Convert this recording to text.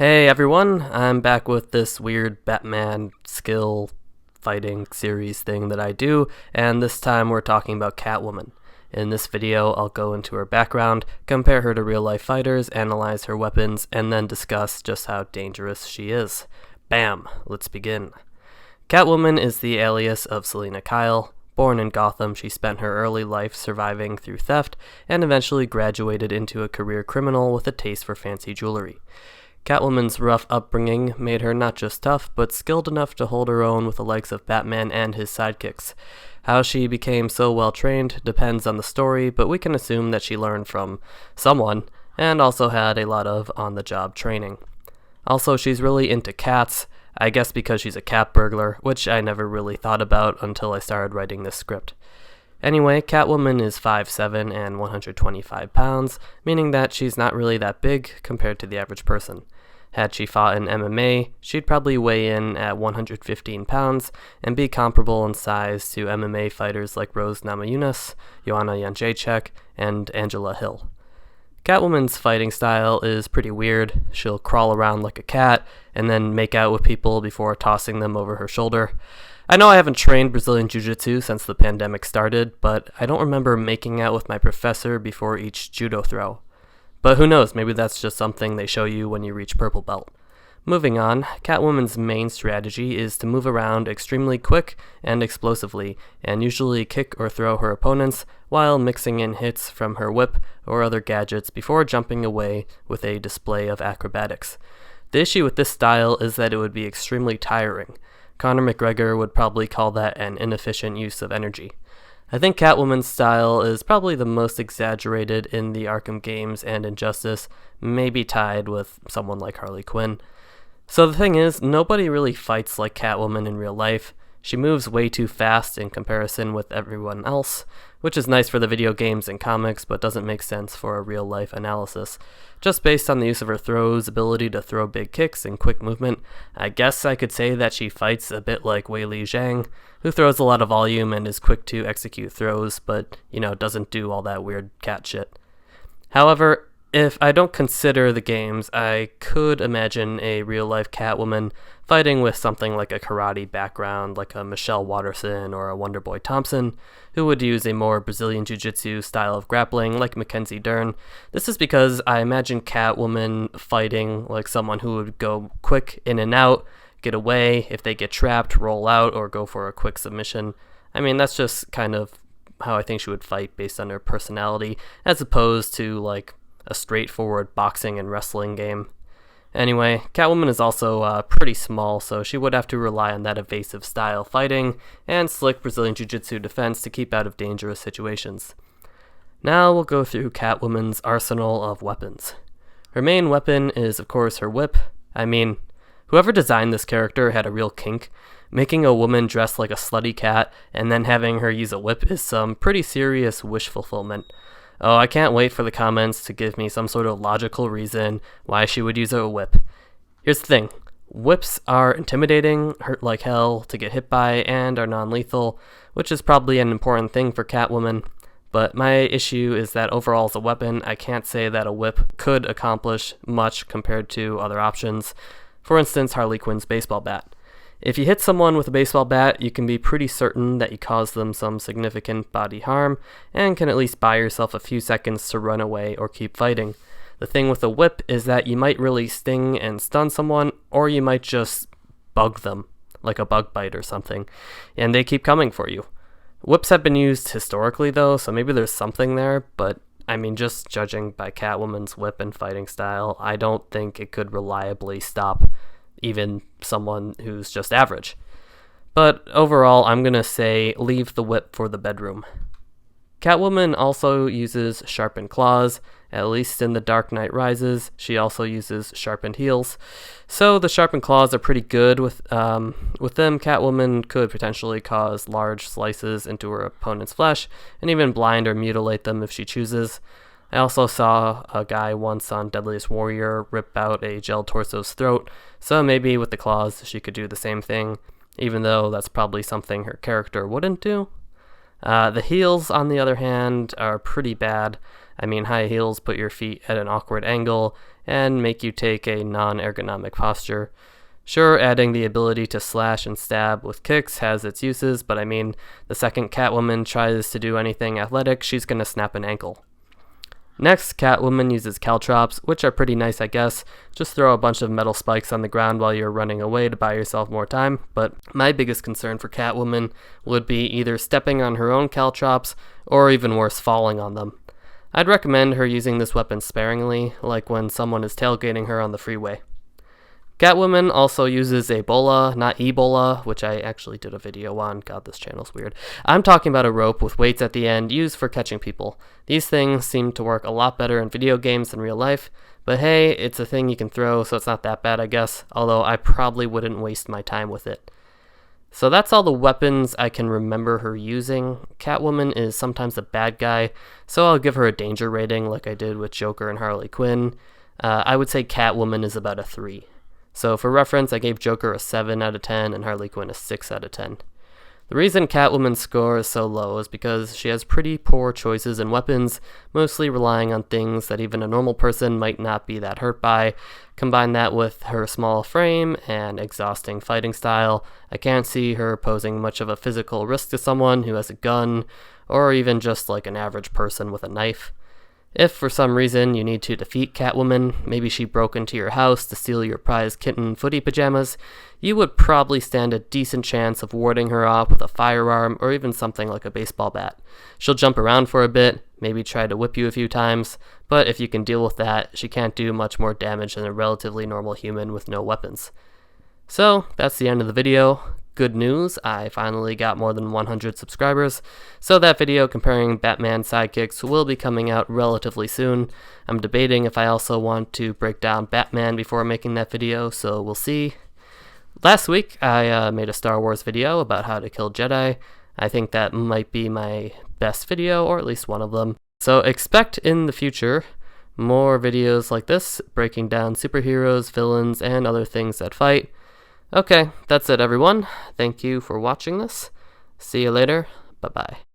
Hey everyone, I'm back with this weird Batman skill fighting series thing that I do, and this time we're talking about Catwoman. In this video, I'll go into her background, compare her to real-life fighters, analyze her weapons, and then discuss just how dangerous she is. Bam! Let's begin. Catwoman is the alias of Selina Kyle. Born in Gotham, she spent her early life surviving through theft, and eventually graduated into a career criminal with a taste for fancy jewelry. Catwoman's rough upbringing made her not just tough, but skilled enough to hold her own with the likes of Batman and his sidekicks. How she became so well trained depends on the story, but we can assume that she learned from someone, and also had a lot of on-the-job training. Also, she's really into cats, I guess because she's a cat burglar, which I never really thought about until I started writing this script. Anyway, Catwoman is 5'7" and 125 pounds, meaning that she's not really that big compared to the average person. Had she fought in MMA, she'd probably weigh in at 115 pounds and be comparable in size to MMA fighters like Rose Namajunas, Joanna Jędrzejczyk, and Angela Hill. Catwoman's fighting style is pretty weird. She'll crawl around like a cat and then make out with people before tossing them over her shoulder. I know I haven't trained Brazilian Jiu-Jitsu since the pandemic started, but I don't remember making out with my professor before each judo throw. But who knows, maybe that's just something they show you when you reach purple belt. Moving on, Catwoman's main strategy is to move around extremely quick and explosively, and usually kick or throw her opponents while mixing in hits from her whip or other gadgets before jumping away with a display of acrobatics. The issue with this style is that it would be extremely tiring. Conor McGregor would probably call that an inefficient use of energy. I think Catwoman's style is probably the most exaggerated in the Arkham games and Injustice, maybe tied with someone like Harley Quinn. So the thing is, nobody really fights like Catwoman in real life. She moves way too fast in comparison with everyone else, which is nice for the video games and comics, but doesn't make sense for a real-life analysis. Just based on the use of her throws, ability to throw big kicks, and quick movement, I guess I could say that she fights a bit like Weili Zhang, who throws a lot of volume and is quick to execute throws, but, doesn't do all that weird cat shit. However, if I don't consider the games, I could imagine a real-life Catwoman fighting with something like a karate background, like a Michelle Watterson or a Wonderboy Thompson, who would use a more Brazilian Jiu-Jitsu style of grappling, like Mackenzie Dern. This is because I imagine Catwoman fighting like someone who would go quick in and out, get away, if they get trapped, roll out, or go for a quick submission. I mean, that's just kind of how I think she would fight based on her personality, as opposed to, like, a straightforward boxing and wrestling game. Anyway, Catwoman is also pretty small, so she would have to rely on that evasive style fighting and slick Brazilian Jiu-Jitsu defense to keep out of dangerous situations. Now we'll go through Catwoman's arsenal of weapons. Her main weapon is, of course, her whip. I mean, whoever designed this character had a real kink. Making a woman dress like a slutty cat and then having her use a whip is some pretty serious wish fulfillment. Oh, I can't wait for the comments to give me some sort of logical reason why she would use a whip. Here's the thing. Whips are intimidating, hurt like hell to get hit by, and are non-lethal, which is probably an important thing for Catwoman. But my issue is that overall as a weapon, I can't say that a whip could accomplish much compared to other options. For instance, Harley Quinn's baseball bat. If you hit someone with a baseball bat, you can be pretty certain that you caused them some significant body harm, and can at least buy yourself a few seconds to run away or keep fighting. The thing with a whip is that you might really sting and stun someone, or you might just bug them, like a bug bite or something, and they keep coming for you. Whips have been used historically though, so maybe there's something there, but I mean, just judging by Catwoman's whip and fighting style, I don't think it could reliably stop even someone who's just average. But overall, I'm gonna say leave the whip for the bedroom. Catwoman also uses sharpened claws. At least in The Dark Knight Rises, she also uses sharpened heels. So the sharpened claws are pretty good. With them, Catwoman could potentially cause large slices into her opponent's flesh, and even blind or mutilate them if she chooses. I also saw a guy once on Deadliest Warrior rip out a gel torso's throat, so maybe with the claws she could do the same thing, even though that's probably something her character wouldn't do. The heels, on the other hand, are pretty bad. I mean, high heels put your feet at an awkward angle and make you take a non-ergonomic posture. Sure, adding the ability to slash and stab with kicks has its uses, but I mean, the second Catwoman tries to do anything athletic, she's gonna snap an ankle. Next, Catwoman uses Caltrops, which are pretty nice, I guess. Just throw a bunch of metal spikes on the ground while you're running away to buy yourself more time, but my biggest concern for Catwoman would be either stepping on her own Caltrops, or even worse, falling on them. I'd recommend her using this weapon sparingly, like when someone is tailgating her on the freeway. Catwoman also uses Ebola, not Ebola, which I actually did a video on. God, this channel's weird. I'm talking about a rope with weights at the end used for catching people. These things seem to work a lot better in video games than real life, but hey, it's a thing you can throw, so it's not that bad, I guess, although I probably wouldn't waste my time with it. So that's all the weapons I can remember her using. Catwoman is sometimes a bad guy, so I'll give her a danger rating like I did with Joker and Harley Quinn. I would say Catwoman is about a 3. So for reference, I gave Joker a 7 out of 10 and Harley Quinn a 6 out of 10. The reason Catwoman's score is so low is because she has pretty poor choices in weapons, mostly relying on things that even a normal person might not be that hurt by. Combine that with her small frame and exhausting fighting style, I can't see her posing much of a physical risk to someone who has a gun, or even just like an average person with a knife. If for some reason you need to defeat Catwoman, maybe she broke into your house to steal your prized kitten footy pajamas, you would probably stand a decent chance of warding her off with a firearm or even something like a baseball bat. She'll jump around for a bit, maybe try to whip you a few times, but if you can deal with that, she can't do much more damage than a relatively normal human with no weapons. So, that's the end of the video. Good news, I finally got more than 100 subscribers, so that video comparing Batman sidekicks will be coming out relatively soon. I'm debating if I also want to break down Batman before making that video, so we'll see. Last week, I made a Star Wars video about how to kill Jedi. I think that might be my best video, or at least one of them. So expect in the future more videos like this, breaking down superheroes, villains, and other things that fight. Okay, that's it everyone. Thank you for watching this. See you later. Bye-bye.